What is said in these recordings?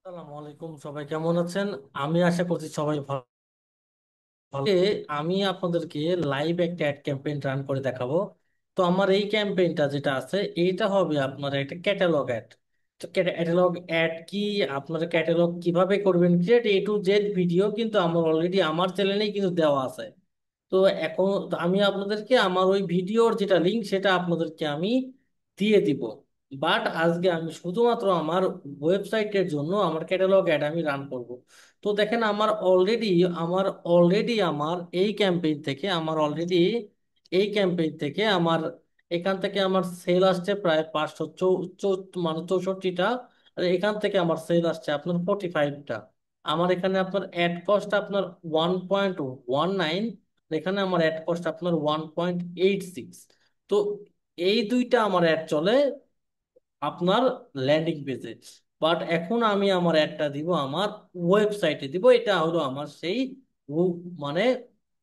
আসসালামু আলাইকুম, সবাই কেমন আছেন? আমি আশা করছি সবাই ভালো। আমি আপনাদেরকে লাইভ একটা অ্যাড ক্যাম্পেইন রান করে দেখাবো। তো আমার এই ক্যাম্পেইনটা যেটা আছে এইটা হবে আপনার একটা ক্যাটালগ অ্যাড। তো ক্যাটালগ অ্যাড কি, আপনারা ক্যাটালগ কিভাবে করবেন create A to Z video কিন্তু আমার অলরেডি আমার চ্যানেলেই কিন্তু দেওয়া আছে। তো এখন তো আমি আপনাদেরকে আমার ওই ভিডিওর যেটা লিঙ্ক সেটা আপনাদেরকে আমি দিয়ে দিব। বাট আজকে আমি শুধুমাত্র আমার ওয়েবসাইটের জন্য আমার ক্যাটালগ অ্যাড আমি রান করব। তো দেখেন আমার এই ক্যাম্পেইন থেকে আমার এখান থেকে আমার সেল আসছে প্রায় 64টা। আর এখান থেকে আমার সেল আসছে আপনার 45টা। আমার এখানে আপনার অ্যাড কস্ট আপনার 1.19, এখানে আমার অ্যাড কস্ট আপনার 1.86। তো এই দুইটা আমার অ্যাড চলে আপনার ল্যান্ডিং পেজে। বাট এখন আমি আমার অ্যাডটা দিব আমার ওয়েবসাইটে দিব, এটা হলো আমার সেই মানে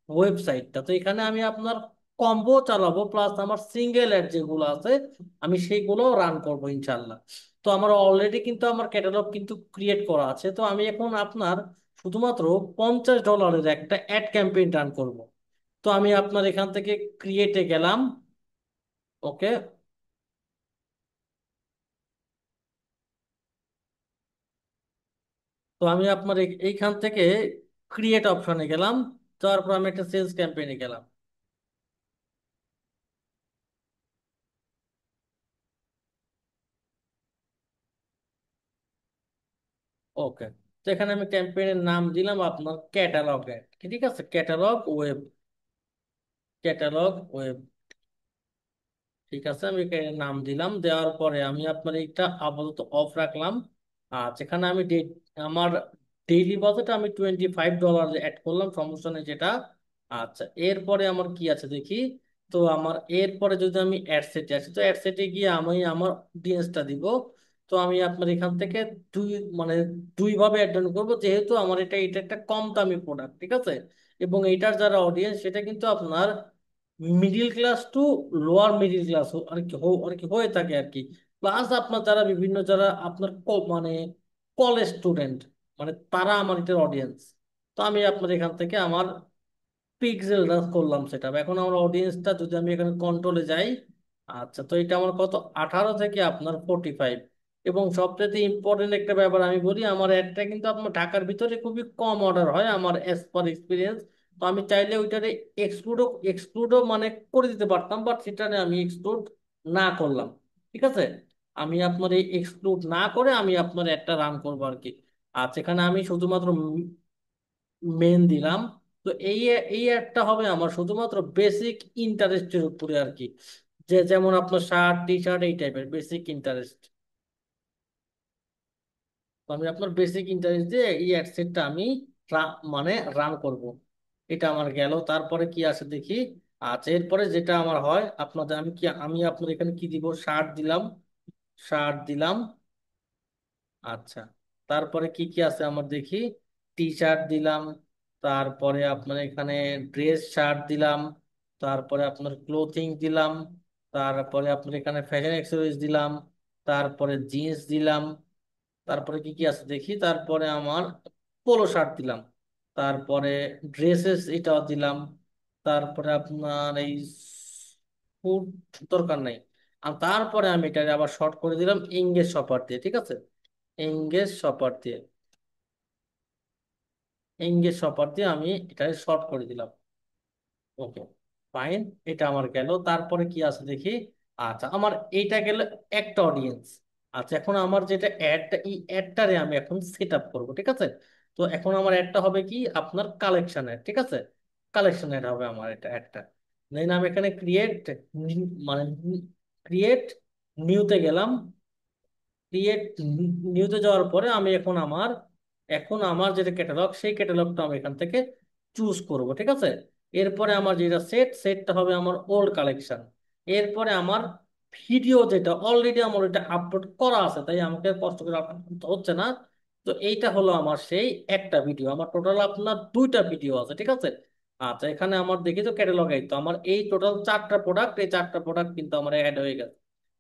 ওয়েবসাইটটা। তো এখানে আমি আপনার কম্বো চালাবো প্লাস আমার সিঙ্গেল অ্যাড যেগুলো আছে আমি সেইগুলো রান করবো ইনশাল্লাহ। তো আমার অলরেডি কিন্তু আমার ক্যাটালগ কিন্তু ক্রিয়েট করা আছে। তো আমি এখন আপনার শুধুমাত্র $50 একটা অ্যাড ক্যাম্পেইন রান করব। তো আমি আপনার এখান থেকে ক্রিয়েটে গেলাম। ওকে। তো আমি আপনার এইখান থেকে ক্রিয়েট অপশনে গেলাম। তারপর আমি একটা সেলস ক্যাম্পেইনে গেলাম। ওকে। তো এখানে আমি ক্যাম্পেইনের নাম দিলাম আপনার ক্যাটালগ অ্যাড। ঠিক আছে, ক্যাটালগ ওয়েব। ঠিক আছে, আমি নাম দিলাম। দেওয়ার পরে আমি আপনার এইটা আপাতত অফ রাখলাম। আর যেখানে আমি আমার ডেইলি বাজেট আমি $25 অ্যাড করলাম, সমস্যা নেই যেটা। আচ্ছা, এরপরে আমার কি আছে দেখি। তো আমার এরপরে যদি আমি অ্যাডসেটে আসি, তো অ্যাডসেটে গিয়ে আমি আমার অডিয়েন্সটা দিব। তো আমি আপনার এখান থেকে দুই মানে দুইভাবে অ্যাড করবো, যেহেতু আমার এটা একটা কম দামি প্রোডাক্ট, ঠিক আছে। এবং এইটার যারা অডিয়েন্স সেটা কিন্তু আপনার middle class to lower middle class আর কি হয়ে থাকে আর কি। প্লাস আপনার যারা বিভিন্ন যারা আপনার কলেজ স্টুডেন্ট, মানে তারা আমার এটার অডিয়েন্স। তো আমি আপনার এখান থেকে আমার পিক্সেল রান করলাম সেটা। এখন আমার অডিয়েন্সটা যদি আমি এখানে কন্ট্রোলে যাই, আচ্ছা, তো এটা আমার কত, 18 থেকে আপনার 45। এবং সবচেয়ে ইম্পর্টেন্ট একটা ব্যাপার আমি বলি, আমার অ্যাডটা কিন্তু আপনার ঢাকার ভিতরে খুবই কম অর্ডার হয় আমার অ্যাজ পার এক্সপিরিয়েন্স। তো আমি চাইলে ওইটারে এক্সক্লুডও মানে করে দিতে পারতাম, বাট সেটা আমি এক্সক্লুড না করলাম। ঠিক আছে, আমি আপনার এই এক্সক্লুড না করে আমি আপনার একটা রান করবো আর কি। আর সেখানে আমি শুধুমাত্র মেন দিলাম। তো এই অ্যাডটা হবে আমার শুধুমাত্র বেসিক ইন্টারেস্টের উপরে আর কি। যেমন আপনার শার্ট টি শার্ট এই টাইপের বেসিক ইন্টারেস্ট। তো আমি আপনার বেসিক ইন্টারেস্ট দিয়ে এই অ্যাডসেটটা আমি মানে রান করব। এটা আমার গেল। তারপরে কি আছে দেখি। আচ্ছা, এরপরে যেটা আমার হয় আপনাদের আমি আপনার এখানে কি দিব, শার্ট দিলাম। আচ্ছা, তারপরে কি কি আছে আমার দেখি। টি শার্ট দিলাম। তারপরে আপনার এখানে ড্রেস শার্ট দিলাম। তারপরে আপনার ক্লোথিং দিলাম। তারপরে আপনার এখানে ফ্যাশন অ্যাক্সেসরিজ দিলাম। তারপরে জিন্স দিলাম। তারপরে কি কি আছে দেখি। তারপরে আমার পোলো শার্ট দিলাম। তারপরে ড্রেসেস এটাও দিলাম। তারপরে আপনার এই ফুড দরকার নাই। আর তারপরে আমি এটা আবার শর্ট করে দিলাম ইংলিশ শপার দিয়ে। ঠিক আছে, এঙ্গেজ শপার দিয়ে আমি এটা শর্ট করে দিলাম। ওকে, ফাইন। এটা আমার গেল। তারপরে কি আছে দেখি। আচ্ছা, আমার এইটা গেল একটা অডিয়েন্স। আচ্ছা, এখন আমার যেটা অ্যাডটা এই অ্যাডটারে আমি এখন সেট আপ করবো। ঠিক আছে, তো এখন আমার অ্যাডটা হবে কি আপনার কালেকশনের। ঠিক আছে, কালেকশনের হবে আমার এটা অ্যাডটা। দেন আমি এখানে মানে ক্রিয়েট নিউতে গেলাম। ক্রিয়েট নিউতে যাওয়ার পরে আমি এখন আমার যেটা ক্যাটালগ সেই ক্যাটালগটা আমি এখান থেকে চুজ করব। ঠিক আছে, এরপরে আমার যেটা সেটটা হবে আমার ওল্ড কালেকশন। এরপরে আমার ভিডিও যেটা অলরেডি আমার ওইটা আপলোড করা আছে, তাই আমাকে কষ্ট করে আপলোড করতে হচ্ছে না। তো এইটা হলো আমার সেই একটা ভিডিও। আমার টোটাল আপনার দুইটা ভিডিও আছে। ঠিক আছে, আচ্ছা, এখানে আমার দেখি তো ক্যাটালগ এই তো আমার এই টোটাল চারটা প্রোডাক্ট, এই চারটা প্রোডাক্ট কিন্তু আমার অ্যাড হয়ে গেছে।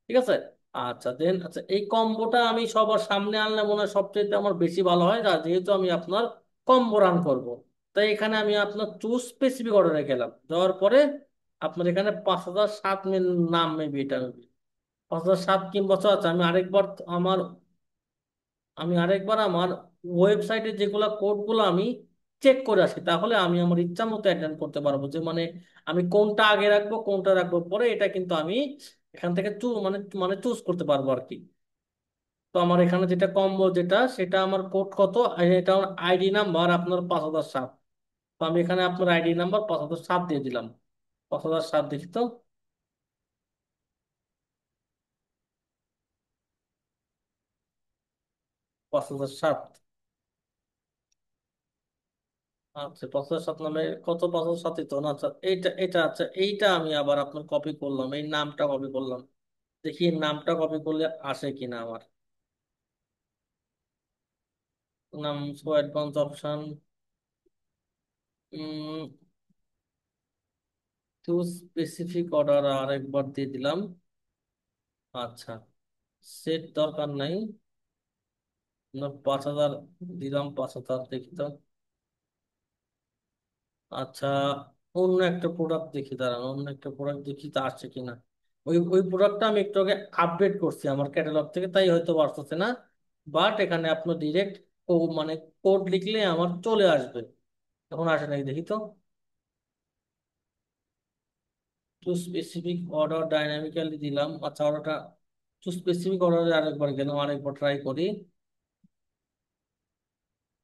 ঠিক আছে, আচ্ছা দেন, আচ্ছা এই কম্বোটা আমি সবার সামনে আনলে মনে হয় সবচেয়ে আমার বেশি ভালো হয়, যেহেতু আমি আপনার কম্বো রান করব। তাই এখানে আমি আপনার চুজ স্পেসিফিক অর্ডারে গেলাম, যাওয়ার পরে আপনার এখানে 5007 নাম মেবি এটা, 5007 কিংবা আচ্ছা আমার আমার ওয়েবসাইটে যেগুলো কোডগুলো আমি চেক করে আসি, তাহলে আমি আমার ইচ্ছা মতো অ্যাটেন্ড করতে পারবো, যে মানে আমি কোনটা আগে রাখবো কোনটা রাখবো পরে, এটা কিন্তু আমি এখান থেকে মানে মানে চুজ করতে পারবো আর কি। তো আমার এখানে যেটা কম্বো যেটা, সেটা আমার কোড কত, আর এটা আমার আইডি নাম্বার আপনার 5007। তো আমি এখানে আপনার আইডি নাম্বার 5007 দিয়ে দিলাম। 5007 দেখি তো। 5007। আচ্ছা 5007 নামে কত, 5007 তো না, আচ্ছা এইটা এটা, আচ্ছা এইটা আমি আবার আপনার কপি করলাম, এই নামটা কপি করলাম। দেখি এই নামটা কপি করলে আসে কিনা আমার। নাম show advance option, two specific order আরেকবার দিয়ে দিলাম। আচ্ছা সেট দরকার নাই, না 5000 দিলাম, 5000 দেখি তো। আচ্ছা অন্য একটা প্রোডাক্ট দেখি, দাঁড়ান অন্য একটা প্রোডাক্ট দেখি তা আসছে কিনা। ওই ওই প্রোডাক্টটা আমি একটু আগে আপডেট করছি আমার ক্যাটালগ থেকে, তাই হয়তো আসতেছে না। বাট এখানে আপনার ডিরেক্ট মানে কোড লিখলে আমার চলে আসবে। এখন আসে নাকি দেখি তো। টু স্পেসিফিক অর্ডার ডাইনামিক্যালি দিলাম, আচ্ছা অর্ডারটা টু স্পেসিফিক অর্ডারে আরেকবার গেলাম, আরেকবার ট্রাই করি।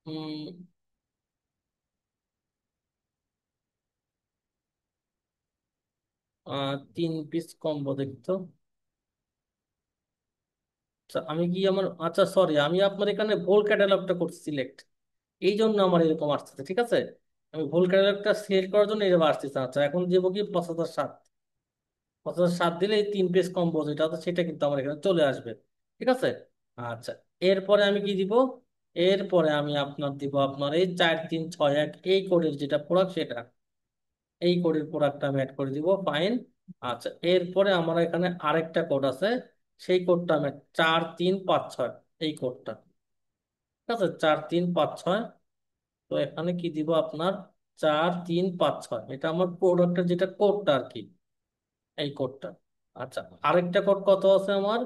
উম, 3 পিস কম্বো দেখতো। আচ্ছা আমি কি আমার, আচ্ছা সরি, আমি আপনার এখানে ভুল ক্যাটালগটা করছি সিলেক্ট, এই জন্য আমার এরকম আসতেছে, ঠিক আছে। আমি ভুল ক্যাটালগটা সিলেক্ট করার জন্য এরকম আসতেছে। আচ্ছা এখন দেবো কি 5007, 5007 দিলে এই 3 পিস কম্বো যেটা আছে সেটা কিন্তু আমার এখানে চলে আসবে, ঠিক আছে। আচ্ছা এরপরে আমি কি দিব, এরপরে আমি আপনার দিব আপনার এই 4361 এই কোডের যেটা প্রোডাক্ট সেটা, এই কোডের প্রোডাক্টটা আমি অ্যাড করে দিব, ফাইন। আচ্ছা এরপরে আমার এখানে আরেকটা কোড আছে, সেই কোডটা আমি 4356, এই কোডটা, ঠিক আছে 4356। তো এখানে কি দিব আপনার 4356, এটা আমার প্রোডাক্টের যেটা কোডটা আর কি, এই কোডটা। আচ্ছা আরেকটা কোড কত আছে আমার,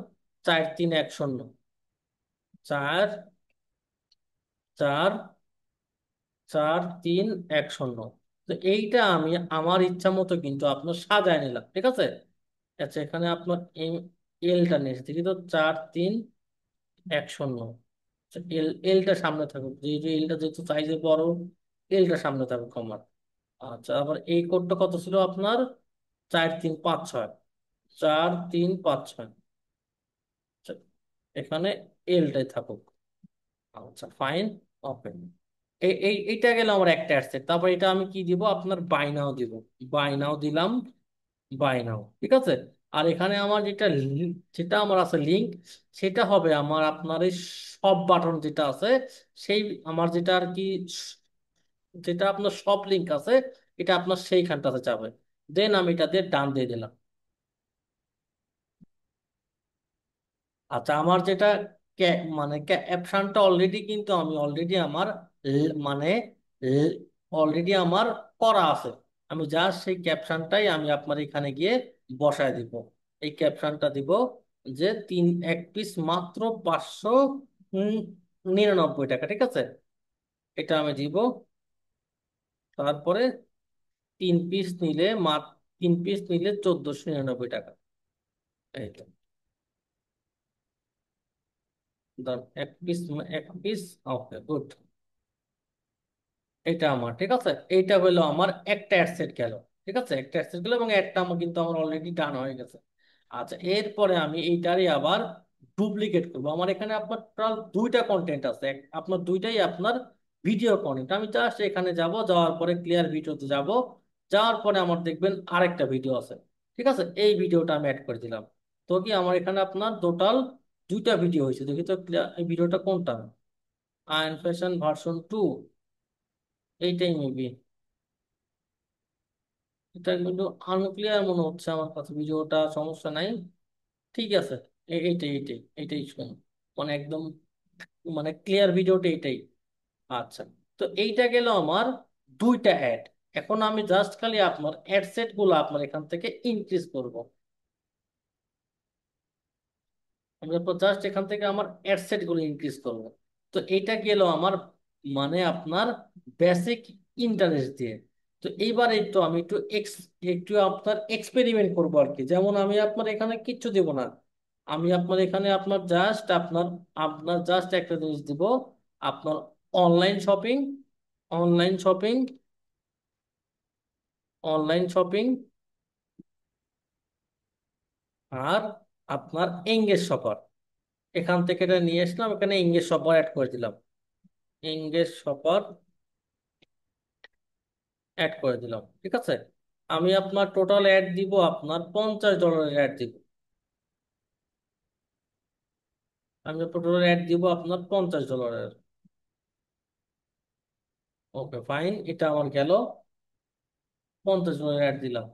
4310, 4 4 4 3 1 0। তো এইটা আমি আমার ইচ্ছা মতো কিন্তু আপনার সাজায় নিলাম, ঠিক আছে। আচ্ছা এখানে আপনার এলটা নিয়ে এসেছি কিন্তু 4310। এলটা সামনে থাকুক, যেহেতু এলটা যেহেতু সাইজে বড়, এলটা সামনে থাকুক আমার। আচ্ছা আবার এই কোডটা কত ছিল আপনার, 4356, 4356। আচ্ছা, এখানে এলটাই থাকুক। আচ্ছা ফাইন, ওকে। এইটা গেল আমার একটা অ্যাডসেট, তারপর এটা আমি কি দিব আপনার বাইনাও দিব, বাইনাও দিলাম, বাইনাও, ঠিক আছে। আর এখানে আমার যেটা আমার আছে লিঙ্ক, সেটা হবে আমার আপনার এই সব বাটন যেটা আছে, সেই আমার যেটা আর কি, যেটা আপনার সব লিঙ্ক আছে, এটা আপনার সেইখানটাতে যাবে। দেন আমি এটা দিয়ে ডান দিয়ে দিলাম। আচ্ছা আমার যেটা মানে ক্যাপশনটা অলরেডি কিন্তু আমি অলরেডি আমার মানে অলরেডি আমার করা আছে। আমি জাস্ট সেই ক্যাপশনটাই আমি আপনার এখানে গিয়ে বসায় দিব। এই ক্যাপশনটা দিব যে 1 পিস মাত্র 599 টাকা, ঠিক আছে। এটা আমি দিব। তারপরে 3 পিস নিলে 3 পিস নিলে 1499 টাকা। এই তো, ধর 1 পিস, 1 পিস, ওকে গুড। এটা আমার ঠিক আছে, এইটা হলো আমার একটা অ্যাডসেট গেল, ঠিক আছে, একটা অ্যাডসেট গেল এবং একটা আমার কিন্তু আমার অলরেডি ডান হয়ে গেছে। আচ্ছা এরপরে আমি এইটারই আবার ডুপ্লিকেট করবো। আমার এখানে আপনার টোটাল দুইটা কন্টেন্ট আছে, আপনার দুইটাই আপনার ভিডিও কন্টেন্ট। আমি জাস্ট এখানে যাব, যাওয়ার পরে ক্লিয়ার ভিডিওতে যাব, যাওয়ার পরে আমার দেখবেন আরেকটা ভিডিও আছে, ঠিক আছে, এই ভিডিওটা আমি অ্যাড করে দিলাম। তো কি আমার এখানে আপনার টোটাল দুইটা ভিডিও হয়েছে, দেখি তো এই ভিডিওটা কোনটা, আয়ন ফ্যাশন ভার্সন 2, এইটাই মেবি। এটা কিন্তু আনক্লিয়ার মনে হচ্ছে আমার কাছে ভিডিওটা, সমস্যা নাই, ঠিক আছে। এইটাই এইটাই এইটাই শুনুন, মানে একদম মানে ক্লিয়ার ভিডিওটা এইটাই। আচ্ছা, তো এইটা গেল আমার দুইটা অ্যাড। এখন আমি জাস্ট খালি আপনার অ্যাড সেট গুলো আপনার এখান থেকে ইনক্রিজ করব। আমি জাস্ট এখান থেকে আমার অ্যাড সেট গুলো ইনক্রিজ করব। তো এইটা গেল আমার মানে আপনার বেসিক ইন্টারেস্ট দিয়ে। তো এইবার একটু আমি একটু আপনার এক্সপেরিমেন্ট করবো আর কি। যেমন আমি আপনার এখানে কিচ্ছু দেব না, আমি আপনার এখানে আপনার জাস্ট আপনার আপনার জাস্ট একটা জিনিস দিব, আপনার online shopping, online shopping, online shopping, আর আপনার এঙ্গেজ শপার। এখান থেকে এটা নিয়ে আসলাম, এখানে এঙ্গেজ শপার অ্যাড করে দিলাম, এঙ্গেজ শপার অ্যাড করে দিলাম, ঠিক আছে। আমি আপনার টোটাল অ্যাড দিব আপনার $50 অ্যাড দিব। আমি টোটাল অ্যাড দিব আপনার $50। ওকে ফাইন, এটা আমার গেল, $50 অ্যাড দিলাম।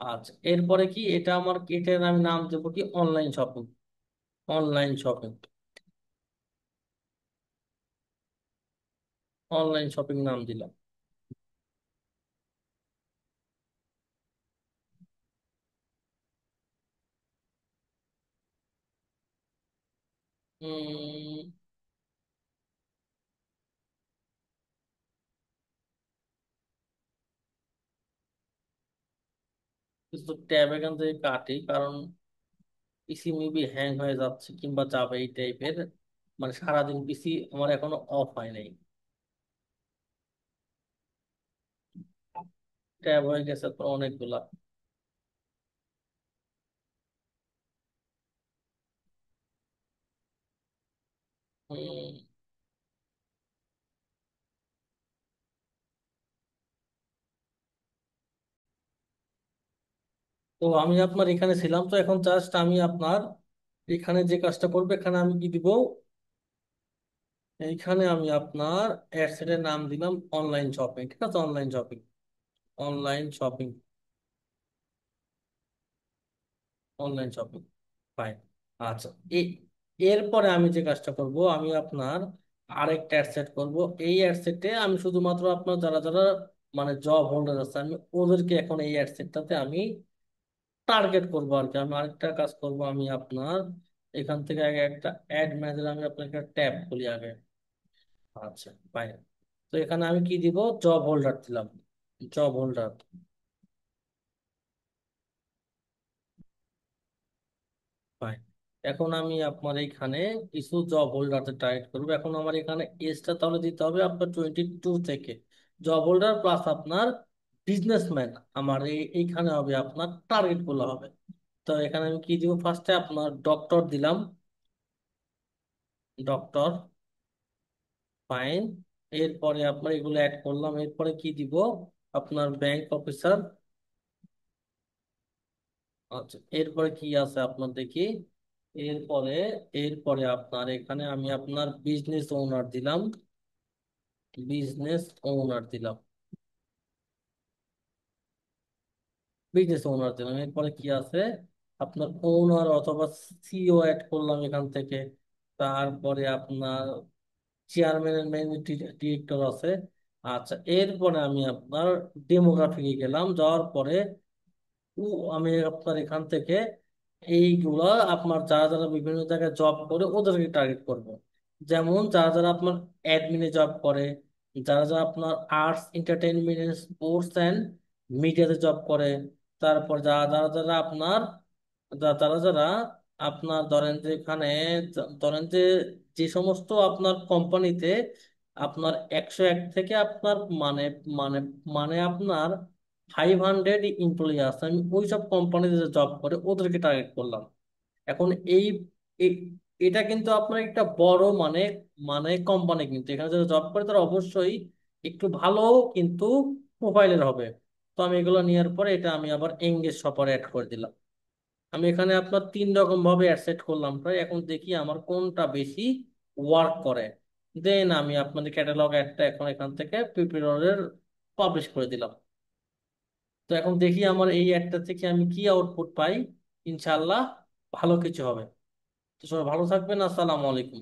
আচ্ছা, এরপরে কি এটা আমার, এটার আমি নাম দেবো কি online shopping, online shopping, online shopping নাম দিলাম। উম, কিছু ট্যাব এখান থেকে কাটি, কারণ পিসি মেবি হ্যাং হয়ে যাচ্ছে কিংবা যাবে এই টাইপের। মানে সারাদিন পিসি আমার এখনো অফ হয় নাই, ট্যাব হয়ে গেছে তো অনেকগুলা। উম, তো আমি আপনার এখানে ছিলাম, তো এখন জাস্ট আমি আপনার এখানে যে কাজটা করবো, এখানে আমি কি দিব, এইখানে আমি আপনার অ্যাডসেটের নাম দিলাম অনলাইন শপিং, ঠিক আছে, online shopping, online shopping, online shopping, fine. আচ্ছা, এরপরে আমি যে কাজটা করব, আমি আপনার আরেকটা অ্যাডসেট করব। এই অ্যাডসেটে আমি শুধুমাত্র আপনার যারা যারা মানে জব হোল্ডার আছে, আমি ওদেরকে এখন এই অ্যাডসেটটাতে আমি টার্গেট করবো আর কি। আমি আরেকটা কাজ করব, আমি আপনার এখান থেকে আগে একটা অ্যাড ম্যানেজার, আমি আপনাকে একটা ট্যাব খুলি আগে। আচ্ছা ফাইন, তো এখানে আমি কি দিব, জব হোল্ডার দিলাম, জব হোল্ডার, ফাইন। এখন আমি আপনার এইখানে কিছু জব হোল্ডারতে টার্গেট করবো। এখন আমার এখানে এজটা তাহলে দিতে হবে আপনার 22 থেকে। জব হোল্ডার প্লাস আপনার বিজনেসম্যান, আমার এইখানে হবে আপনার টার্গেট গুলো হবে। তো এখানে আমি কি দিব, ফার্স্টে আপনার ডক্টর দিলাম, ডক্টর, ফাইন। এরপরে আপনার এগুলো অ্যাড করলাম, এরপরে কি দিব, আপনার ব্যাংক অফিসার। আচ্ছা, এরপরে কি আছে আপনার দেখি, এরপরে এরপরে আপনার এখানে আমি আপনার বিজনেস ওনার দিলাম, বিজনেস ওনার দিলাম, বিজনেস ওনার দিলাম। এরপরে কি আছে, আপনার ওনার অথবা সিও অ্যাড করলাম এখান থেকে। তারপরে আপনার চেয়ারম্যানের ম্যানেজিং ডিরেক্টর আছে। আচ্ছা, এরপরে আমি আপনার ডেমোগ্রাফিকে গেলাম, যাওয়ার পরে আমি আপনার এখান থেকে এইগুলা আপনার যারা যারা বিভিন্ন জায়গায় জব করে ওদেরকে টার্গেট করব। যেমন যারা যারা আপনার অ্যাডমিনে জব করে, যারা যারা আপনার আর্টস এন্টারটেইনমেন্ট স্পোর্টস অ্যান্ড মিডিয়াতে জব করে, তারপর যারা যারা যারা আপনার যারা যারা আপনার ধরেন যে এখানে ধরেন যে যে সমস্ত আপনার কোম্পানিতে আপনার 101 থেকে আপনার মানে মানে মানে আপনার 500 এমপ্লয়ি আছে, আমি ওই সব কোম্পানিতে জব করে ওদেরকে টার্গেট করলাম। এখন এ- এটা কিন্তু আপনার একটা বড় মানে মানে কোম্পানি, কিন্তু এখানে যারা জব করে তারা অবশ্যই একটু ভালো কিন্তু প্রোফাইলের হবে। তো আমি এগুলো নেওয়ার পরে এটা আমি আবার এঙ্গেজ শপারে অ্যাড করে দিলাম। আমি এখানে আপনার 3 রকম ভাবে অ্যাড করলাম প্রায়, এখন দেখি আমার কোনটা বেশি ওয়ার্ক করে। দেন আমি আপনাদের ক্যাটালগ অ্যাডটা এখন এখান থেকে প্রিপেয়ারের পাবলিশ করে দিলাম। তো এখন দেখি আমার এই অ্যাডটা থেকে আমি কি আউটপুট পাই। ইনশাল্লাহ ভালো কিছু হবে। তো সবাই ভালো থাকবেন, আসসালামু আলাইকুম।